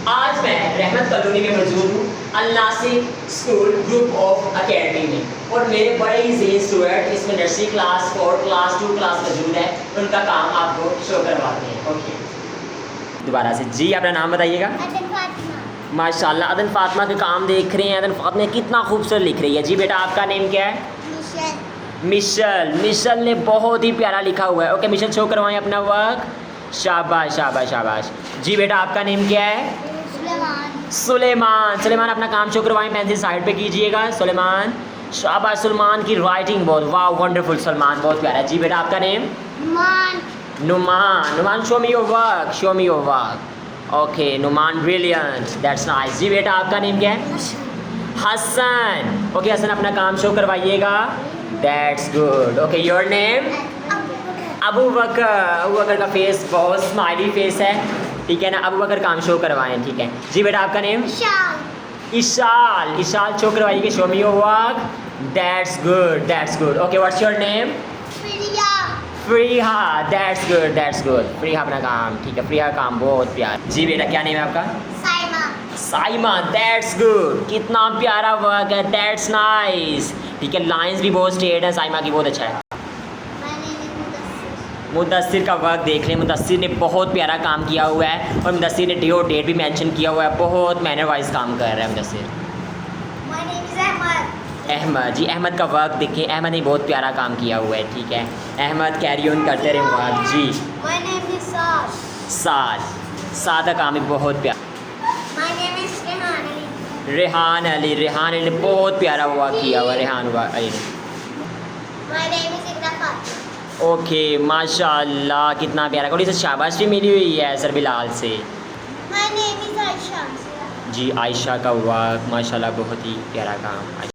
आज मैं रहमत कॉलोनी में मौजूद हूँ, अल-नासिर स्कूल ग्रुप ऑफ अकेडमी में, और मेरे बड़े ही ज़हीन स्टूडेंट इसमें नर्सरी क्लास 4 क्लास 2 क्लास मौजूद है। उनका काम आपको शो करवाते हैं। ओके, दोबारा से जी, अपना नाम बताइएगा। माशाल्लाह, अदन फातिमा के काम देख रहे हैं। अदन फातिमा कितना खूबसूरत लिख रही है। जी बेटा, आपका नेम क्या है? मिशल। मिशल ने बहुत ही प्यारा लिखा हुआ है। ओके मिशल, शो करवाएं अपना वर्क। शाबाश शाबाश शाबाश। जी बेटा, आपका नेम क्या है? सुलेमान। सुलेमान, अपना काम शो करवाएं। पेंसिल साइड पे कीजिएगा। सुलेमान, शाबाश। सुलेमान की राइटिंग बहुत वाह, वंडरफुल। सलमान, बहुत प्यारा। जी बेटा, आपका name? Numan. Numan, show me your work. Show me your work. Okay Numan, brilliant, that's nice. जी बेटा, आपका नेम क्या है? हसन। ओके हसन, अपना काम शो करवाइएगा। That's good. Okay, your name? Abu Bakar. Abu Bakar का फेस बहुत स्माइली फेस है, ठीक है ना। अबू बकर काम शो करवाएं, ठीक है। जी बेटा, आपका नेम? इशाल। इशाल, शो करवाइए। Show me your work. That's good, that's good. Okay, what's your name? Fariha. That's good, that's good. Fariha अपना काम, ठीक है। फ्रीहा काम बहुत प्यारा। जी बेटा, क्या नेम है आपका? साइमा। दैट्स गुड, कितना प्यारा वर्क है। दैट्स नाइस, ठीक है। लाइंस भी बहुत स्ट्रेट है साइमा की, बहुत अच्छा है। मुदस्सिर का वर्क देख लें। मुदस्सिर ने बहुत प्यारा काम किया हुआ है, और मुदस्सिर ने डे और डेट भी मेंशन किया हुआ है। बहुत मैनर वाइज काम कर रहा है मुदस्सिर। अहमद। जी अहमद का वर्क देखिए। अहमद ने बहुत प्यारा काम किया हुआ है, ठीक है। अहमद कैरी ऑन करते रहे वर्क। जी साद। साद का काम भी बहुत प्यारा। रेहान अली। रेहान अली ने बहुत प्यारा वर्क किया हुआ है। रेहान अली ने। ओके माशाल्लाह, कितना प्यारा। थोड़ी सी शाबाश भी मिली हुई है सर बिलाल से। जी आयशा का वर्क माशाल्लाह, बहुत ही प्यारा काम।